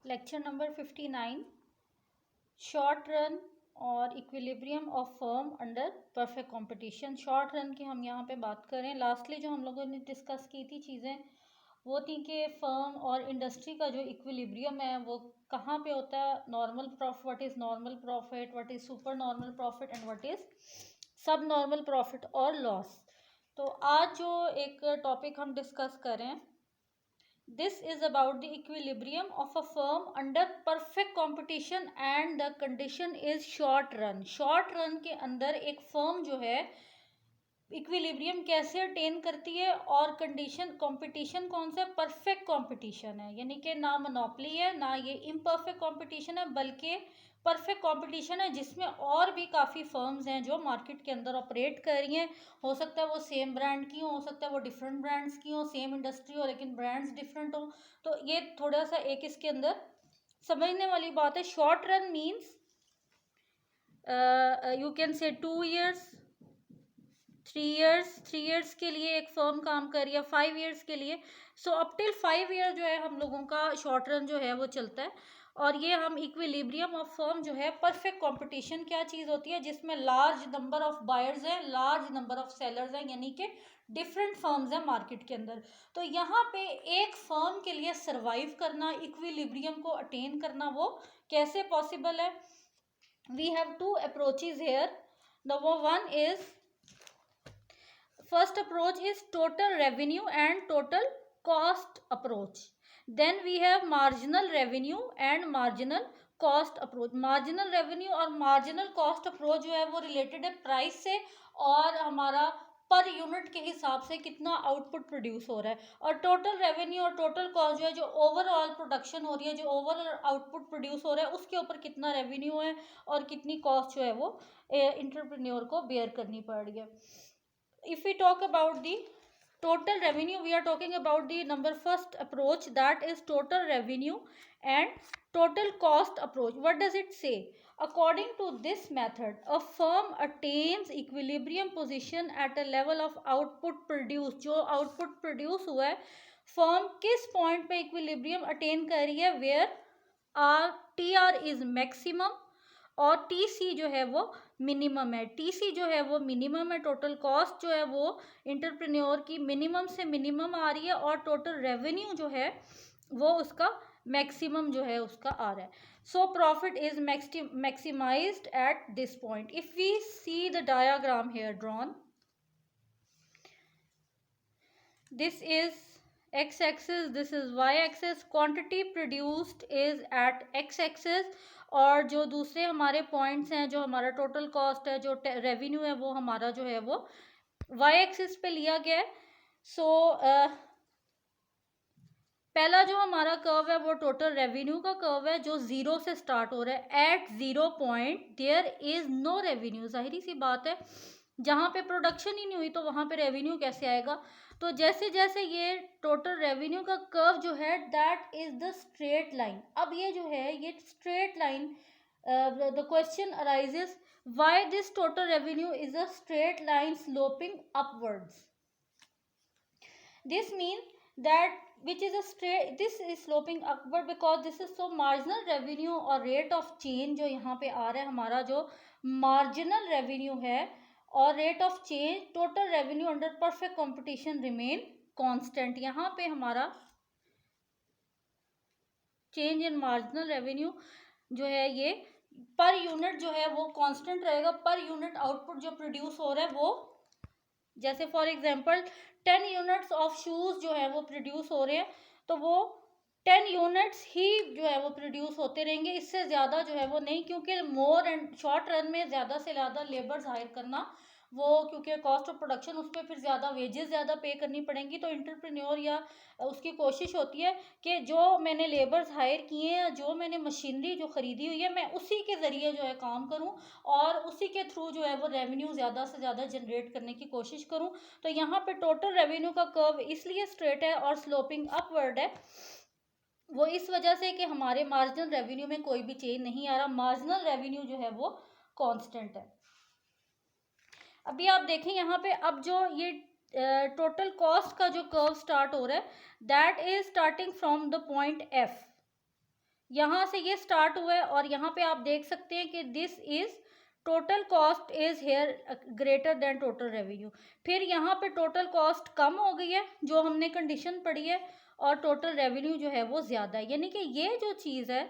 Lecture number 59 short run और equilibrium of firm under perfect competition. Short run की हम यहाँ पे बात करें। लास्टली जो हम लोगों ने डिस्कस की थी चीज़ें वो थी कि फर्म और इंडस्ट्री का जो इक्विलिब्रियम है वो कहाँ पे होता है। Normal profit, what is normal profit, what is super normal profit and what is सब नॉर्मल प्रॉफिट और लॉस। तो आज जो एक टॉपिक हम डिस्कस करें, this is about the equilibrium of a firm under perfect competition and the condition is short run। short run के अंदर एक फर्म जो है इक्विलिब्रियम कैसे अटेन करती है और कंडीशन कंपटीशन कौन सा है, परफेक्ट कंपटीशन है, यानी कि ना मोनोपोली है ना ये इम्परफेक्ट कंपटीशन है बल्कि परफेक्ट कंपटीशन है जिसमें और भी काफ़ी फर्म्स हैं जो मार्केट के अंदर ऑपरेट कर रही हैं। हो सकता है वो सेम ब्रांड की हो सकता है वो डिफरेंट ब्रांड्स की हो, सेम इंडस्ट्री हो लेकिन ब्रांड्स डिफरेंट हो। तो ये थोड़ा सा एक इसके अंदर समझने वाली बात है। Short run means you can say 2 years, 3 years के लिए एक फर्म काम कर रही है, 5 years के लिए। सो अप टिल 5 year जो है हम लोगों का शॉर्ट रन जो है वो चलता है। और ये हम इक्विलिब्रियम ऑफ फर्म जो है, परफेक्ट कंपटीशन क्या चीज़ होती है जिसमें लार्ज नंबर ऑफ बायर्स हैं, लार्ज नंबर ऑफ सेलर्स हैं, यानी कि डिफरेंट फर्म्स हैं मार्केट के अंदर। तो यहाँ पे एक फर्म के लिए सर्वाइव करना, इक्विलिब्रियम को अटेन करना वो कैसे पॉसिबल है। We have two approaches here. Number one is, first approach is total revenue and total cost approach. Then we have marginal revenue and marginal cost approach. marginal revenue और marginal cost approach जो है वो related है price से और हमारा per unit के हिसाब से कितना आउटपुट प्रोड्यूस हो रहा है। और टोटल रेवेन्यू और टोटल कॉस्ट जो है, जो ओवरऑल प्रोडक्शन हो रही है, जो ओवरऑल आउटपुट प्रोड्यूस हो रहा है उसके ऊपर कितना रेवेन्यू है और कितनी कॉस्ट जो है वो इंटरप्रेन्योर को बेयर करनी पड़ रही है। If we talk about the total revenue, we are talking about the number first approach, that is total revenue and total cost approach. What does it say? According to this method, a firm attains equilibrium position at a level of output produced. जो output produce हुआ है, firm किस point पे equilibrium attain कर रही है, where TR is maximum और TC जो है वो मिनिमम है। TC जो है वो मिनिमम है, टोटल कॉस्ट जो है वो इंटरप्रेन्योर की मिनिमम से मिनिमम आ रही है और टोटल रेवेन्यू जो है वो उसका मैक्सिमम जो है उसका आ रहा है। So profit is maximized at this point. If we see the diagram here drawn, this is x axis, this is y axis, quantity produced is at x axis और जो दूसरे हमारे पॉइंट्स हैं, जो हमारा टोटल कॉस्ट है, जो revenue है, वो हमारा जो है वो y एक्सिस पे लिया गया है। सो पहला जो हमारा कर्व है वो टोटल रेवेन्यू का कर्व है जो जीरो से स्टार्ट हो रहा है। At 0 point there is no revenue. जाहिर सी बात है, जहाँ पे प्रोडक्शन ही नहीं हुई तो वहाँ पे रेवेन्यू कैसे आएगा। तो जैसे जैसे ये टोटल रेवेन्यू का कर्व जो है, that is the straight line. अब ये जो है ये straight line, the question arises why this total revenue is a straight line sloping upwards. This mean that which is a straight, this is sloping upward because this is so marginal revenue और rate of change जो यहाँ पे आ रहा है, हमारा जो marginal revenue है और rate of change total revenue under perfect competition remain constant। यहाँ पे हमारा change in marginal revenue जो है ये पर यूनिट जो है वो कांस्टेंट रहेगा। पर यूनिट आउटपुट जो प्रोड्यूस हो रहा है वो, जैसे for example 10 units of shoes जो है वो प्रोड्यूस हो रहे हैं तो वो 10 यूनिट्स ही जो है वो प्रोड्यूस होते रहेंगे, इससे ज़्यादा जो है वो नहीं, क्योंकि मोर एंड शॉर्ट रन में ज़्यादा से ज़्यादा लेबर्स हायर करना वो, क्योंकि कॉस्ट ऑफ प्रोडक्शन उस पर फिर ज़्यादा वेजेस ज़्यादा पे करनी पड़ेंगी। तो इंटरप्रेन्योर या उसकी कोशिश होती है कि जो मैंने लेबर्स हायर किए हैं, जो मैंने मशीनरी जो ख़रीदी हुई है, मैं उसी के ज़रिए जो है काम करूं और उसी के थ्रू जो है वो रेवेन्यू ज़्यादा से ज़्यादा जनरेट करने की कोशिश करूं। तो यहाँ पे टोटल रेवेन्यू का कर्व इसलिए स्ट्रेट है और स्लोपिंग अपवर्ड है, वो इस वजह से कि हमारे मार्जिनल रेवेन्यू में कोई भी चेंज नहीं आ रहा, मार्जिनल रेवेन्यू जो है वो कांस्टेंट है। अभी आप देखें यहाँ पे, अब जो ये टोटल कॉस्ट का जो कर्व स्टार्ट हो रहा है, that is starting from the point F. यहाँ से ये स्टार्ट हुआ है और यहाँ पे आप देख सकते हैं कि this is total cost is here greater than total revenue. फिर यहाँ पे टोटल कॉस्ट कम हो गई है जो हमने कंडीशन पढ़ी है, और टोटल रेवेन्यू जो है वो ज़्यादा है, यानी कि ये जो चीज़ है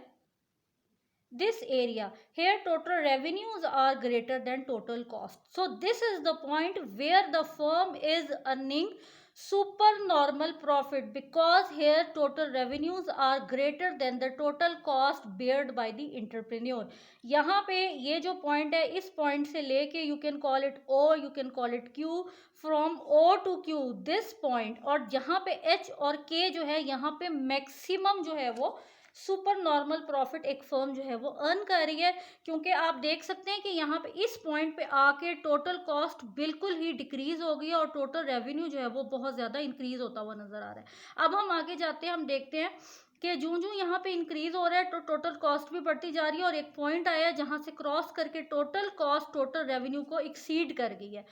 this area here total revenues are greater than total cost. So this is the point where the firm is earning super normal profit because here total revenues are greater than the total cost beared by the entrepreneur. यहाँ पे ये जो point है, इस point से लेके you can call it O, you can call it Q, from O to Q this point, और यहाँ पे H और K जो है यहाँ पे maximum जो है वो सुपर नॉर्मल प्रॉफिट एक फर्म जो है वो अर्न कर रही है, क्योंकि आप देख सकते हैं कि यहाँ पे इस पॉइंट पे आके टोटल कॉस्ट बिल्कुल ही डिक्रीज हो गई है और टोटल रेवेन्यू जो है वो बहुत ज़्यादा इंक्रीज होता हुआ नज़र आ रहा है। अब हम आगे जाते हैं, हम देखते हैं कि जूं यहाँ पे इंक्रीज हो रहा है तो टोटल कॉस्ट भी बढ़ती जा रही है, और एक पॉइंट आया है जहाँ से क्रॉस करके टोटल कॉस्ट टोटल रेवेन्यू को एक्सीड कर गई है।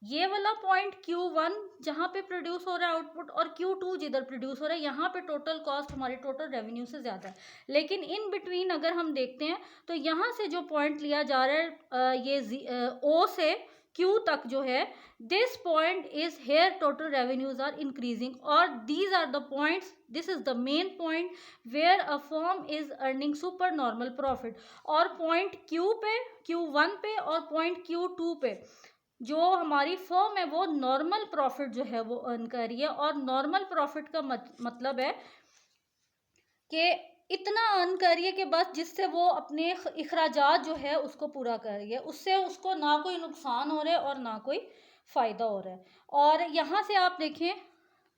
ये वाला पॉइंट Q1 जहाँ पे प्रोड्यूस हो रहा है आउटपुट, और Q2 जिधर प्रोड्यूस हो रहा है, यहाँ पे टोटल कॉस्ट हमारे टोटल रेवेन्यू से ज़्यादा है। लेकिन इन बिटवीन अगर हम देखते हैं तो यहाँ से जो पॉइंट लिया जा रहा है ये O से Q तक जो है, this point is here total revenues are increasing, और these are the points, this is the main point where a firm is earning super normal profit. और पॉइंट Q पे, Q1 पे और पॉइंट Q2 पे जो हमारी फर्म है वो नॉर्मल प्रॉफिट जो है वो अर्न कर रही है, और नॉर्मल प्रॉफिट का मतलब है कि इतना अर्न कर रही है कि बस जिससे वो अपने अखराजात जो है उसको पूरा कर रही है, उससे उसको ना कोई नुकसान हो रहा है और ना कोई फ़ायदा हो रहा है। और यहाँ से आप देखें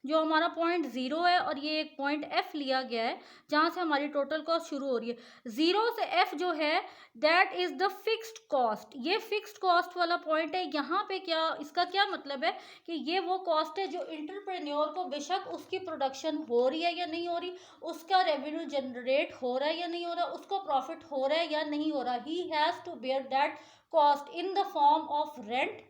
जो हमारा पॉइंट ज़ीरो है और ये एक पॉइंट एफ लिया गया है जहाँ से हमारी टोटल कॉस्ट शुरू हो रही है। ज़ीरो से एफ जो है that is the fixed cost, ये फिक्स्ड कॉस्ट वाला पॉइंट है। यहाँ पे क्या, इसका क्या मतलब है कि ये वो कॉस्ट है जो इंटरप्रेन्योर को बेशक उसकी प्रोडक्शन हो रही है या नहीं हो रही, उसका रेवेन्यू जनरेट हो रहा है या नहीं हो रहा, उसको प्रॉफिट हो रहा है या नहीं हो रहा, he has to bear that cost in the form of rent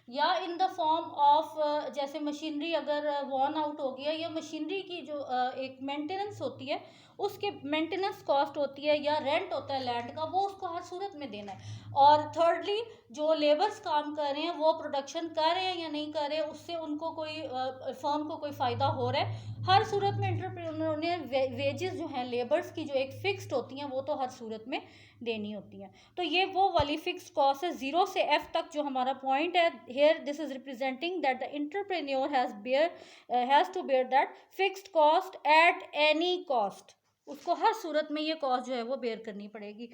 या इन द फॉर्म ऑफ जैसे मशीनरी अगर वॉर्न आउट हो गया, या मशीनरी की जो एक मेंटेनेंस होती है उसके मेंटेनेंस कॉस्ट होती है, या रेंट होता है लैंड का, वो उसको हर सूरत में देना है। और थर्डली जो लेबर्स काम कर रहे हैं वो प्रोडक्शन कर रहे हैं या नहीं कर रहे, उससे उनको कोई फर्म को कोई फ़ायदा हो रहा है, हर सूरत में एंटरप्रेन्योर ने वेजेस जो हैं लेबर्स की जो एक फिक्स्ड होती हैं वो तो हर सूरत में देनी होती हैं। तो ये वो वाली फिक्स्ड कॉस्ट है। ज़ीरो से एफ तक जो हमारा पॉइंट है, here this is representing that the entrepreneur has to bear that fixed cost at any cost, उसको हर सूरत में ये कॉस्ट जो है वो बेयर करनी पड़ेगी।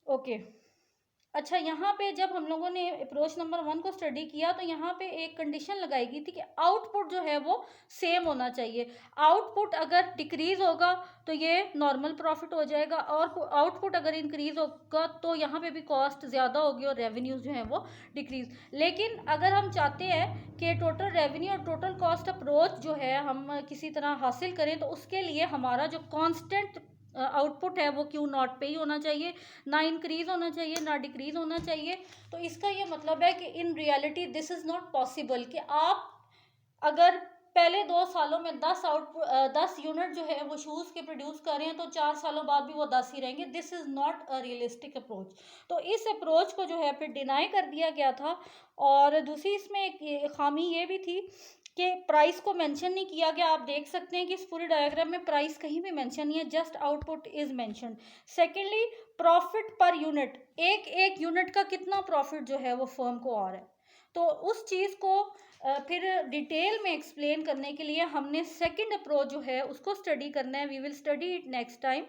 ओके अच्छा, यहाँ पे जब हम लोगों ने अप्रोच नंबर 1 को स्टडी किया तो यहाँ पे एक कंडीशन लगाई गई थी कि आउटपुट जो है वो सेम होना चाहिए। आउटपुट अगर डिक्रीज होगा तो ये नॉर्मल प्रॉफिट हो जाएगा, और आउटपुट अगर इंक्रीज होगा तो यहाँ पे भी कॉस्ट ज़्यादा होगी और रेवेन्यूज जो है वो डिक्रीज। लेकिन अगर हम चाहते हैं कि टोटल रेवेन्यू और टोटल कॉस्ट अप्रोच जो है हम किसी तरह हासिल करें, तो उसके लिए हमारा जो कॉन्स्टेंट आउटपुट है वो क्यू नॉट पे ही होना चाहिए, ना इंक्रीज होना चाहिए ना डिक्रीज होना चाहिए। तो इसका ये मतलब है कि in reality this is not possible कि आप अगर पहले 2 सालों में 10 यूनिट जो है वो शूज़ के प्रोड्यूस कर रहे हैं तो 4 सालों बाद भी वो 10 ही रहेंगे। This is not a realistic approach. तो इस अप्रोच को जो है फिर डिनाई कर दिया गया था। और दूसरी इसमें एक खामी ये भी थी कि प्राइस को मेंशन नहीं किया गया। आप देख सकते हैं कि इस पूरे डायग्राम में प्राइस कहीं भी मेंशन नहीं है, just output is mention. Secondly profit per unit, एक एक यूनिट का कितना प्रॉफिट जो है वो फर्म को आ रहा है। तो उस चीज़ को फिर डिटेल में एक्सप्लेन करने के लिए हमने सेकंड अप्रोच जो है उसको स्टडी करना है। We will study it next time,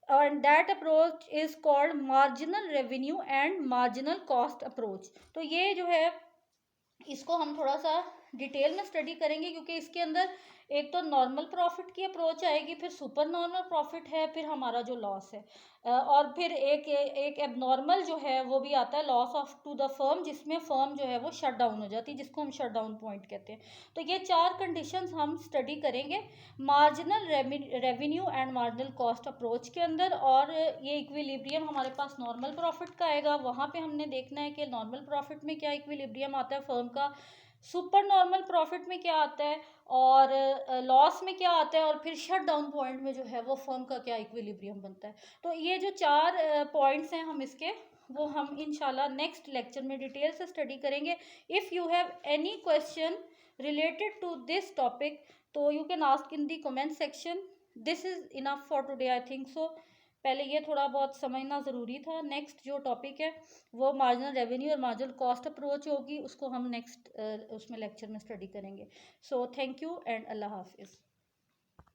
and that approach is called marginal revenue and marginal cost approach। तो ये जो है इसको हम थोड़ा सा डिटेल में स्टडी करेंगे, क्योंकि इसके अंदर एक तो नॉर्मल प्रॉफिट की अप्रोच आएगी, फिर सुपर नॉर्मल प्रॉफिट है, फिर हमारा जो लॉस है, और फिर एक एबनॉर्मल जो है वो भी आता है, loss of to the firm, जिसमें फर्म जो है वो शट डाउन हो जाती है, जिसको हम शट डाउन पॉइंट कहते हैं। तो ये 4 कंडीशंस हम स्टडी करेंगे marginal revenue and marginal cost approach के अंदर। और ये इक्विलिब्रियम हमारे पास नॉर्मल प्रॉफिट का आएगा, वहाँ पे हमने देखना है कि नॉर्मल प्रॉफिट में क्या इक्विलिब्रियम आता है फर्म का, सुपर नॉर्मल प्रॉफिट में क्या आता है और लॉस में क्या आता है और फिर शट डाउन पॉइंट में जो है वो फर्म का क्या इक्विलिब्रियम बनता है। तो ये जो 4 पॉइंट्स हैं हम इसके, वो हम इंशाल्लाह नेक्स्ट लेक्चर में डिटेल से स्टडी करेंगे। If you have any question related to this topic तो you can ask in the comment section. This is enough for today I think so. पहले ये थोड़ा बहुत समझना ज़रूरी था। नेक्स्ट जो टॉपिक है वो मार्जिनल रेवेन्यू और मार्जिनल कॉस्ट अप्रोच होगी, उसको हम नेक्स्ट उसमें लेक्चर में स्टडी करेंगे। सो थैंक यू एंड अल्लाह हाफिज़।